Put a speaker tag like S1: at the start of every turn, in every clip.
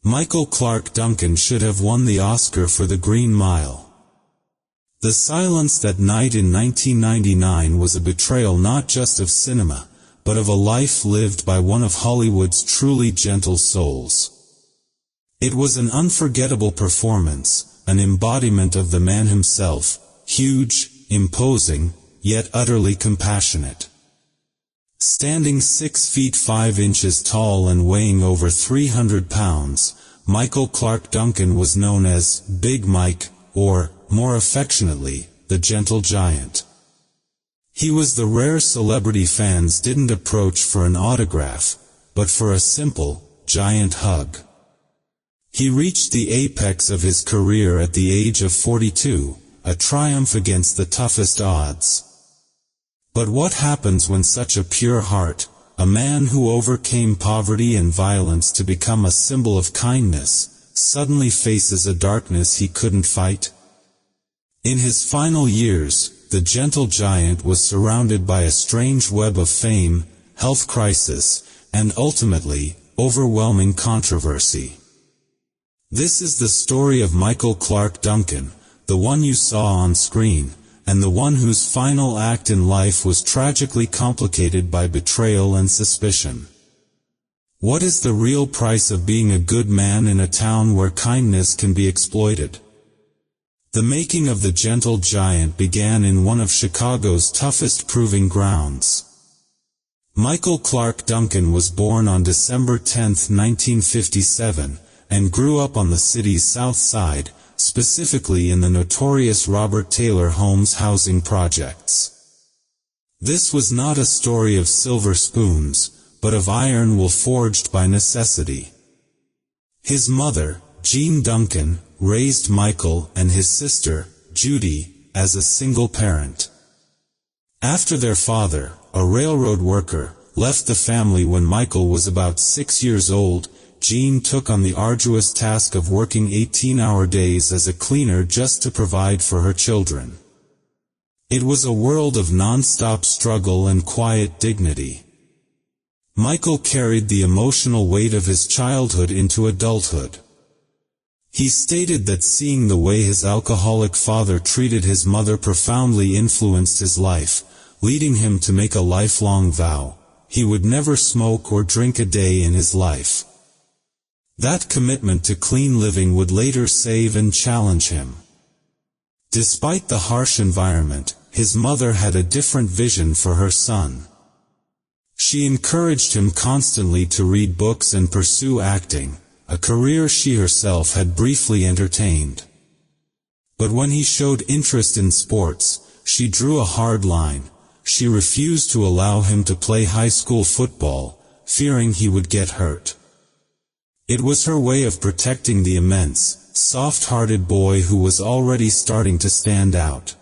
S1: Michael Clarke Duncan should have won the Oscar for The Green Mile. The silence that night in 1999 was a betrayal not just of cinema, but of a life lived by one of Hollywood's truly gentle souls. It was an unforgettable performance, an embodiment of the man himself, huge, imposing, yet utterly compassionate. Standing 6 feet 5 inches tall and weighing over 300 pounds, Michael Clarke Duncan was known as Big Mike, or, more affectionately, the Gentle Giant. He was the rare celebrity fans didn't approach for an autograph, but for a simple, giant hug. He reached the apex of his career at the age of 42, a triumph against the toughest odds. But what happens when such a pure heart, a man who overcame poverty and violence to become a symbol of kindness, suddenly faces a darkness he couldn't fight? In his final years, the Gentle Giant was surrounded by a strange web of fame, health crisis, and ultimately, overwhelming controversy. This is the story of Michael Clarke Duncan, the one you saw on screen, and the one whose final act in life was tragically complicated by betrayal and suspicion. What is the real price of being a good man in a town where kindness can be exploited? The making of the Gentle Giant began in one of Chicago's toughest proving grounds. Michael Clarke Duncan was born on December 10, 1957, and grew up on the city's south side, specifically in the notorious Robert Taylor Homes housing projects. This was not a story of silver spoons, but of iron will forged by necessity. His mother, Jean Duncan, raised Michael and his sister, Judy, as a single parent. After their father, a railroad worker, left the family when Michael was about 6 years old, Jean took on the arduous task of working 18-hour days as a cleaner just to provide for her children. It was a world of non-stop struggle and quiet dignity. Michael carried the emotional weight of his childhood into adulthood. He stated that seeing the way his alcoholic father treated his mother profoundly influenced his life, leading him to make a lifelong vow: he would never smoke or drink a day in his life. That commitment to clean living would later save and challenge him. Despite the harsh environment, his mother had a different vision for her son. She encouraged him constantly to read books and pursue acting, a career she herself had briefly entertained. But when he showed interest in sports, she drew a hard line. She refused to allow him to play high school football, fearing he would get hurt. It was her way of protecting the immense, soft-hearted boy who was already starting to stand out.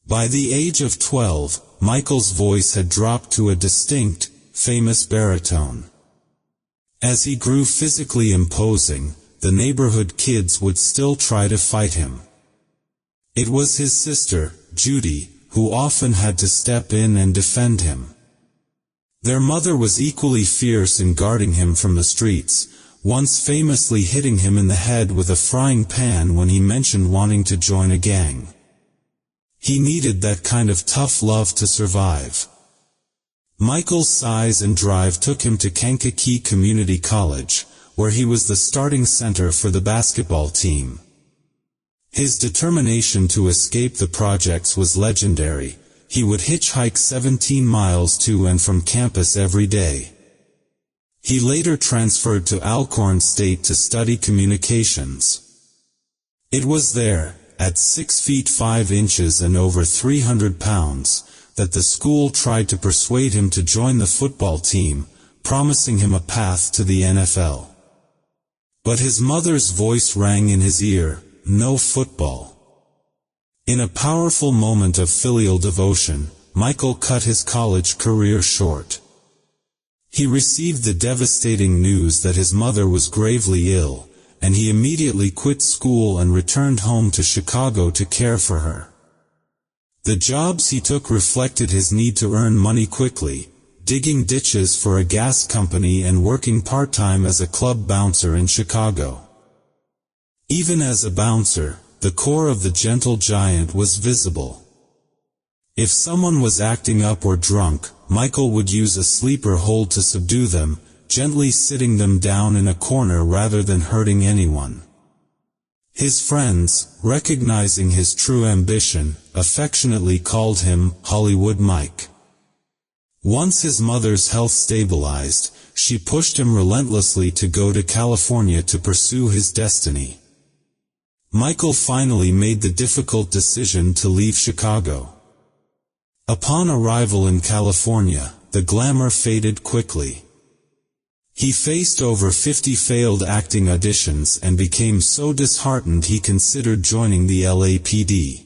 S1: By the age of 12, Michael's voice had dropped to a distinct, famous baritone. As he grew physically imposing, the neighborhood kids would still try to fight him. It was his sister, Judy, who often had to step in and defend him. Their mother was equally fierce in guarding him from the streets, once famously hitting him in the head with a frying pan when he mentioned wanting to join a gang. He needed that kind of tough love to survive. Michael's size and drive took him to Kankakee Community College, where he was the starting center for the basketball team. His determination to escape the projects was legendary. He would hitchhike 17 miles to and from campus every day. He later transferred to Alcorn State to study communications. It was there, at 6 feet 5 inches and over 300 pounds, that the school tried to persuade him to join the football team, promising him a path to the NFL. But his mother's voice rang in his ear: no football. In a powerful moment of filial devotion, Michael cut his college career short. He received the devastating news that his mother was gravely ill, and he immediately quit school and returned home to Chicago to care for her. The jobs he took reflected his need to earn money quickly, digging ditches for a gas company and working part-time as a club bouncer in Chicago. Even as a bouncer, the core of the gentle giant was visible. If someone was acting up or drunk, Michael would use a sleeper hold to subdue them, gently sitting them down in a corner rather than hurting anyone. His friends, recognizing his true ambition, affectionately called him Hollywood Mike. Once his mother's health stabilized, she pushed him relentlessly to go to California to pursue his destiny. Michael finally made the difficult decision to leave Chicago. Upon arrival in California, the glamour faded quickly. He faced over 50 failed acting auditions and became so disheartened he considered joining the LAPD.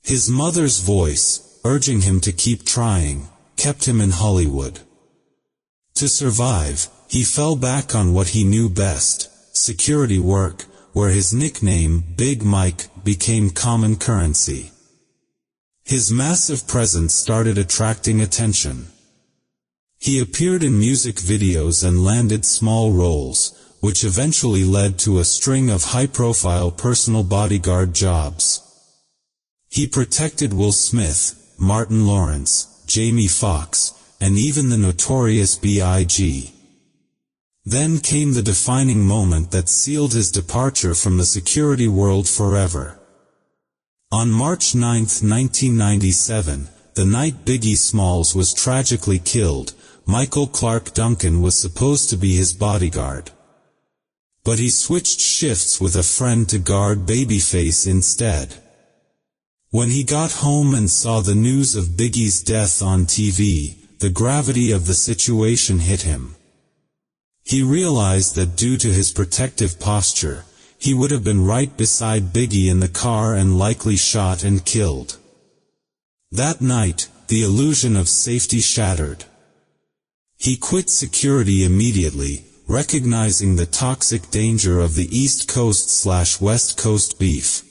S1: His mother's voice, urging him to keep trying, kept him in Hollywood. To survive, he fell back on what he knew best, security work, where his nickname, Big Mike, became common currency. His massive presence started attracting attention. He appeared in music videos and landed small roles, which eventually led to a string of high-profile personal bodyguard jobs. He protected Will Smith, Martin Lawrence, Jamie Foxx, and even the notorious B.I.G. Then came the defining moment that sealed his departure from the security world forever. On March 9, 1997, the night Biggie Smalls was tragically killed, Michael Clarke Duncan was supposed to be his bodyguard. But he switched shifts with a friend to guard Babyface instead. When he got home and saw the news of Biggie's death on TV, the gravity of the situation hit him. He realized that due to his protective posture, he would have been right beside Biggie in the car and likely shot and killed. That night, the illusion of safety shattered. He quit security immediately, recognizing the toxic danger of the East Coast/West Coast beef.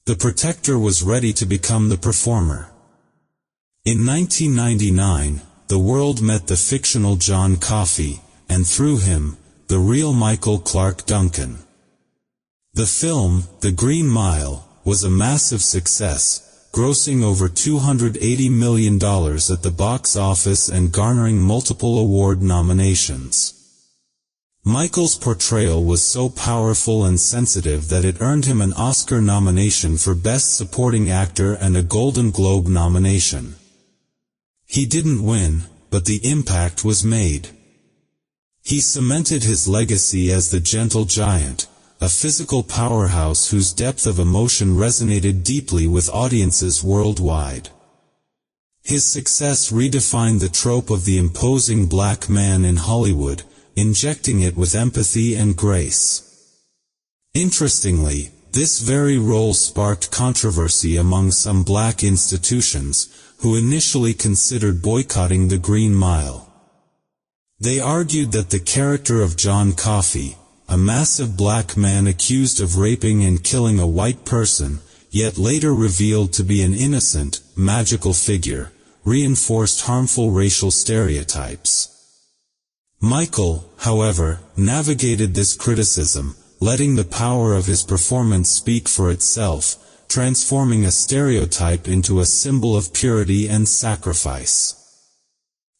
S1: The protector was ready to become the performer. In 1999, the world met the fictional John Coffey, and through him, the real Michael Clarke Duncan. The film, The Green Mile, was a massive success, grossing over $280 million at the box office and garnering multiple award nominations. Michael's portrayal was so powerful and sensitive that it earned him an Oscar nomination for Best Supporting Actor and a Golden Globe nomination. He didn't win, but the impact was made. He cemented his legacy as the gentle giant, a physical powerhouse whose depth of emotion resonated deeply with audiences worldwide. His success redefined the trope of the imposing black man in Hollywood, injecting it with empathy and grace. Interestingly, this very role sparked controversy among some black institutions, who initially considered boycotting The Green Mile. They argued that the character of John Coffey, a massive black man accused of raping and killing a white person, yet later revealed to be an innocent, magical figure, reinforced harmful racial stereotypes. Michael, however, navigated this criticism, letting the power of his performance speak for itself, transforming a stereotype into a symbol of purity and sacrifice.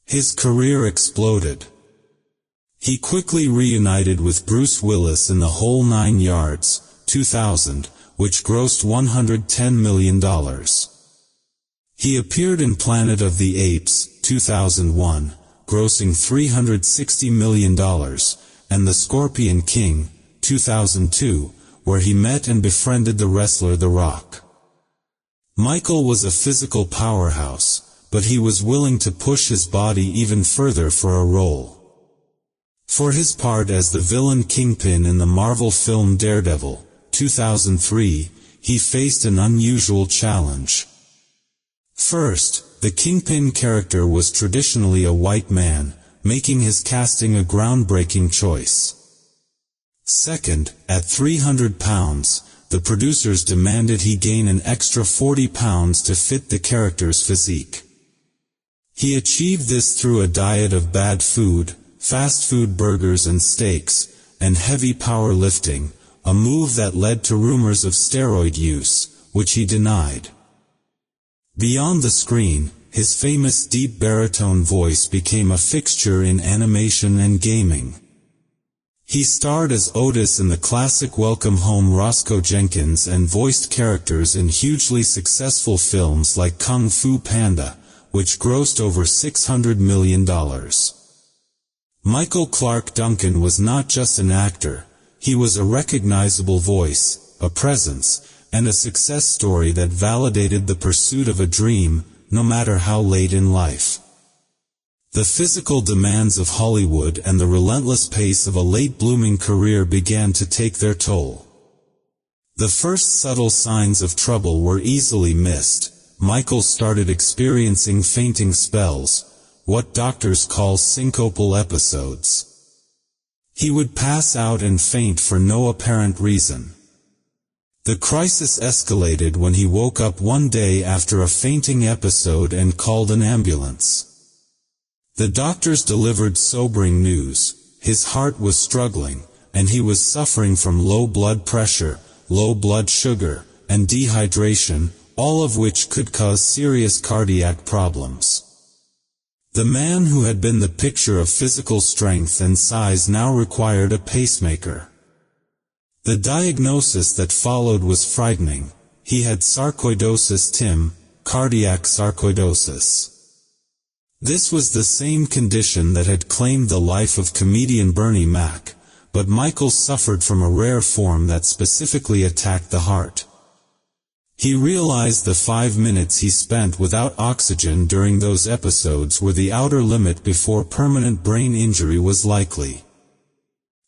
S1: His career exploded. He quickly reunited with Bruce Willis in The Whole 9 Yards, 2000, which grossed $110 million. He appeared in Planet of the Apes, 2001, grossing $360 million, and The Scorpion King, 2002, where he met and befriended the wrestler The Rock. Michael was a physical powerhouse, but he was willing to push his body even further for a role. For his part as the villain Kingpin in the Marvel film Daredevil, 2003, he faced an unusual challenge. First, the Kingpin character was traditionally a white man, making his casting a groundbreaking choice. Second, at 300 pounds, the producers demanded he gain an extra 40 pounds to fit the character's physique. He achieved this through a diet of bad food, fast food burgers and steaks, and heavy powerlifting, a move that led to rumors of steroid use, which he denied. Beyond the screen, his famous deep baritone voice became a fixture in animation and gaming. He starred as Otis in the classic Welcome Home Roscoe Jenkins and voiced characters in hugely successful films like Kung Fu Panda, which grossed over $600 million. Michael Clarke Duncan was not just an actor, he was a recognizable voice, a presence, and a success story that validated the pursuit of a dream, no matter how late in life. The physical demands of Hollywood and the relentless pace of a late-blooming career began to take their toll. The first subtle signs of trouble were easily missed. Michael started experiencing fainting spells, what doctors call syncopal episodes. He would pass out and faint for no apparent reason. The crisis escalated when he woke up one day after a fainting episode and called an ambulance. The doctors delivered sobering news. His heart was struggling, and he was suffering from low blood pressure, low blood sugar, and dehydration, all of which could cause serious cardiac problems. The man who had been the picture of physical strength and size now required a pacemaker. The diagnosis that followed was frightening. He had sarcoidosis Tim, cardiac sarcoidosis. This was the same condition that had claimed the life of comedian Bernie Mac, but Michael suffered from a rare form that specifically attacked the heart. He realized the 5 minutes he spent without oxygen during those episodes were the outer limit before permanent brain injury was likely.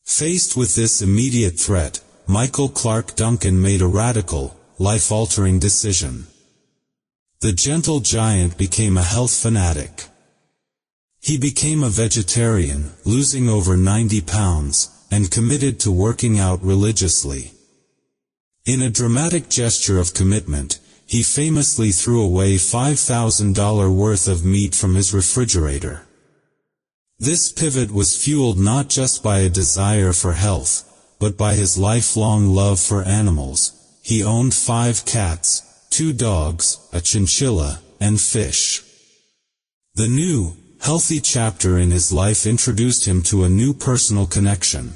S1: Faced with this immediate threat, Michael Clarke Duncan made a radical, life-altering decision. The gentle giant became a health fanatic. He became a vegetarian, losing over 90 pounds, and committed to working out religiously. In a dramatic gesture of commitment, he famously threw away $5,000 worth of meat from his refrigerator. This pivot was fueled not just by a desire for health, but by his lifelong love for animals. He owned 5 cats, 2 dogs, a chinchilla, and fish. The new, healthy chapter in his life introduced him to a new personal connection.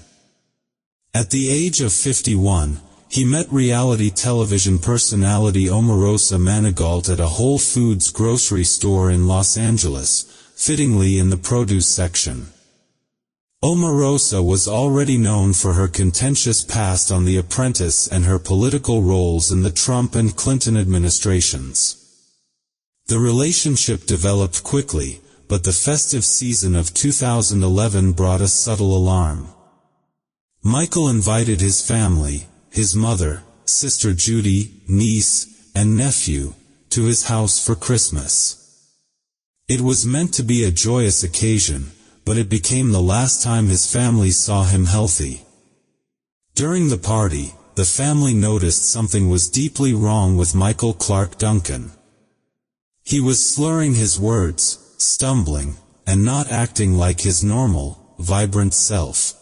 S1: At the age of 51, he met reality television personality Omarosa Manigault at a Whole Foods grocery store in Los Angeles, fittingly in the produce section. Omarosa was already known for her contentious past on The Apprentice and her political roles in the Trump and Clinton administrations. The relationship developed quickly, but the festive season of 2011 brought a subtle alarm. Michael invited his family, his mother, sister Judy, niece, and nephew, to his house for Christmas. It was meant to be a joyous occasion, but it became the last time his family saw him healthy. During the party, the family noticed something was deeply wrong with Michael Clarke Duncan. He was slurring his words, stumbling, and not acting like his normal, vibrant self.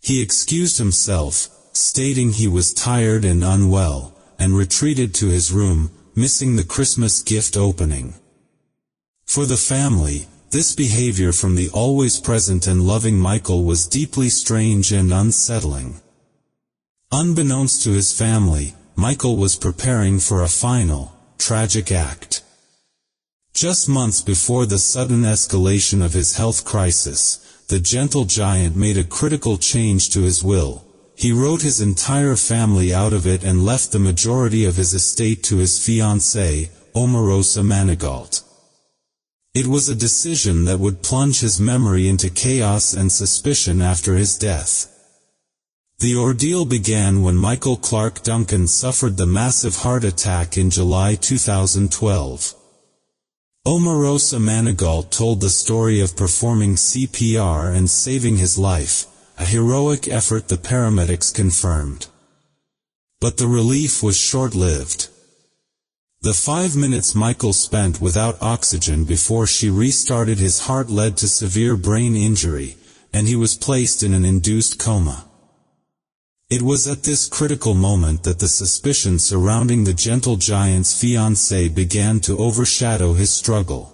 S1: He excused himself, stating he was tired and unwell, and retreated to his room, missing the Christmas gift opening. For the family, this behavior from the always present and loving Michael was deeply strange and unsettling. Unbeknownst to his family, Michael was preparing for a final, tragic act. Just months before the sudden escalation of his health crisis, the gentle giant made a critical change to his will. He wrote his entire family out of it and left the majority of his estate to his fiancée, Omarosa Manigault. It was a decision that would plunge his memory into chaos and suspicion after his death. The ordeal began when Michael Clarke Duncan suffered the massive heart attack in July 2012. Omarosa Manigault told the story of performing CPR and saving his life, a heroic effort the paramedics confirmed. But the relief was short-lived. The 5 minutes Michael spent without oxygen before she restarted his heart led to severe brain injury, and he was placed in an induced coma. It was at this critical moment that the suspicion surrounding the gentle giant's fiancée began to overshadow his struggle.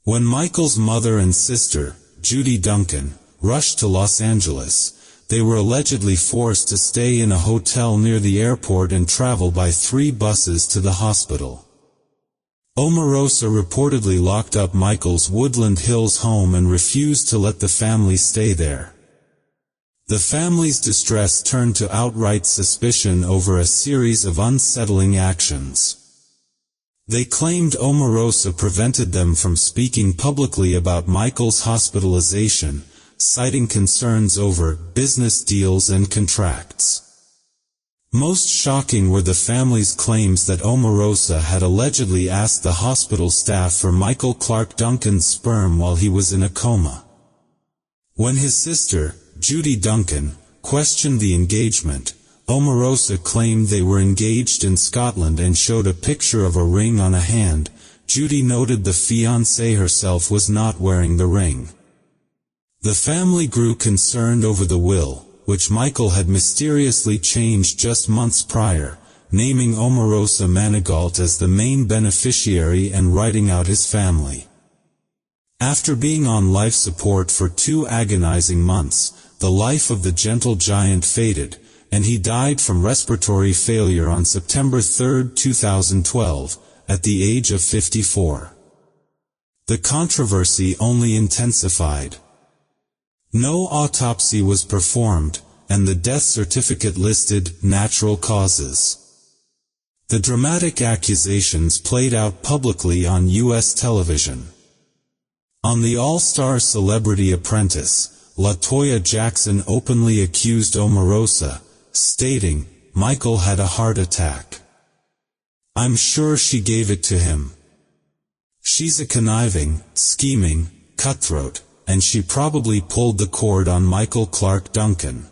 S1: When Michael's mother and sister, Judy Duncan, rushed to Los Angeles, they were allegedly forced to stay in a hotel near the airport and travel by 3 buses to the hospital. Omarosa reportedly locked up Michael's Woodland Hills home and refused to let the family stay there. The family's distress turned to outright suspicion over a series of unsettling actions. They claimed Omarosa prevented them from speaking publicly about Michael's hospitalization, citing concerns over business deals and contracts. Most shocking were the family's claims that Omarosa had allegedly asked the hospital staff for Michael Clarke Duncan's sperm while he was in a coma. When his sister, Judy Duncan, questioned the engagement, Omarosa claimed they were engaged in Scotland and showed a picture of a ring on a hand. Judy noted the fiancée herself was not wearing the ring. The family grew concerned over the will, which Michael had mysteriously changed just months prior, naming Omarosa Manigault as the main beneficiary and writing out his family. After being on life support for 2 agonizing months, the life of the gentle giant faded, and he died from respiratory failure on September 3, 2012, at the age of 54. The controversy only intensified. No autopsy was performed, and the death certificate listed natural causes. The dramatic accusations played out publicly on U.S. television. On the All-Star Celebrity Apprentice, LaToya Jackson openly accused Omarosa, stating, "Michael had a heart attack. I'm sure she gave it to him. She's a conniving, scheming, cutthroat, and she probably pulled the cord on Michael Clarke Duncan."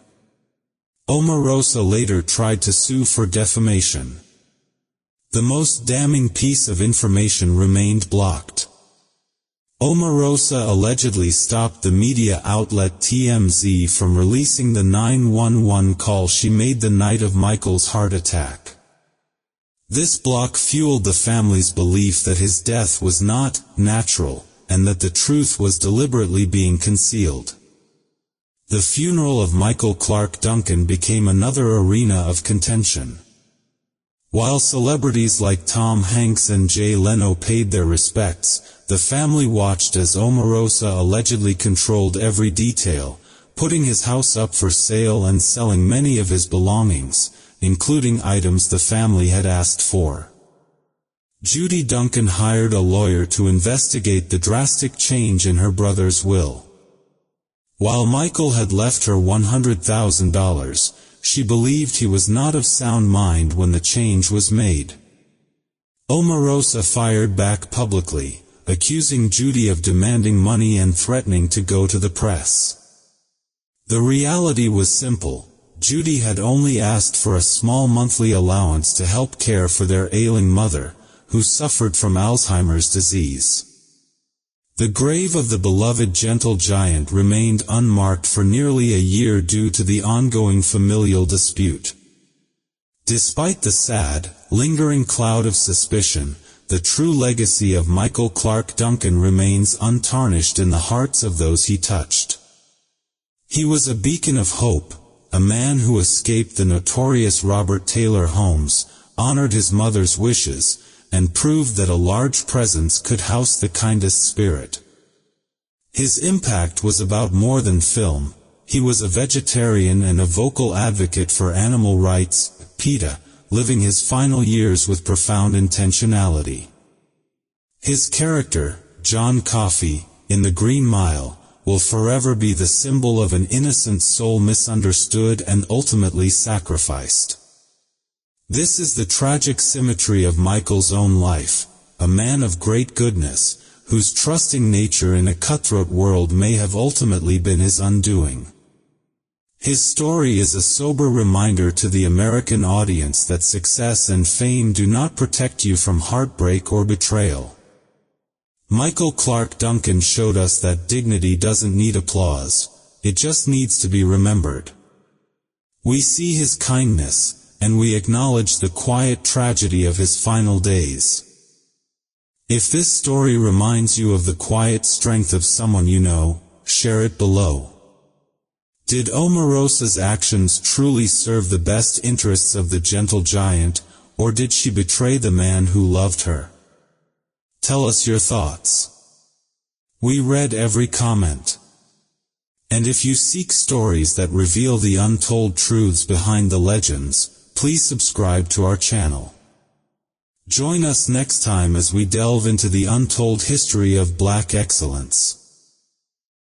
S1: Omarosa later tried to sue for defamation. The most damning piece of information remained blocked. Omarosa allegedly stopped the media outlet TMZ from releasing the 911 call she made the night of Michael's heart attack. This block fueled the family's belief that his death was not natural, and that the truth was deliberately being concealed. The funeral of Michael Clarke Duncan became another arena of contention. While celebrities like Tom Hanks and Jay Leno paid their respects, the family watched as Omarosa allegedly controlled every detail, putting his house up for sale and selling many of his belongings, including items the family had asked for. Judy Duncan hired a lawyer to investigate the drastic change in her brother's will. While Michael had left her $100,000, she believed he was not of sound mind when the change was made. Omarosa fired back publicly, accusing Judy of demanding money and threatening to go to the press. The reality was simple. Judy had only asked for a small monthly allowance to help care for their ailing mother, who suffered from Alzheimer's disease. The grave of the beloved gentle giant remained unmarked for nearly a year due to the ongoing familial dispute. Despite the sad, lingering cloud of suspicion, the true legacy of Michael Clarke Duncan remains untarnished in the hearts of those he touched. He was a beacon of hope, a man who escaped the notorious Robert Taylor Holmes, honored his mother's wishes, and proved that a large presence could house the kindest spirit. His impact was about more than film. He was a vegetarian and a vocal advocate for animal rights, PETA, living his final years with profound intentionality. His character, John Coffey, in The Green Mile, will forever be the symbol of an innocent soul misunderstood and ultimately sacrificed. This is the tragic symmetry of Michael's own life, a man of great goodness, whose trusting nature in a cutthroat world may have ultimately been his undoing. His story is a sober reminder to the American audience that success and fame do not protect you from heartbreak or betrayal. Michael Clarke Duncan showed us that dignity doesn't need applause, it just needs to be remembered. We see his kindness, and we acknowledge the quiet tragedy of his final days. If this story reminds you of the quiet strength of someone you know, share it below. Did Omarosa's actions truly serve the best interests of the gentle giant, or did she betray the man who loved her? Tell us your thoughts. We read every comment. And if you seek stories that reveal the untold truths behind the legends, please subscribe to our channel. Join us next time as we delve into the untold history of Black excellence.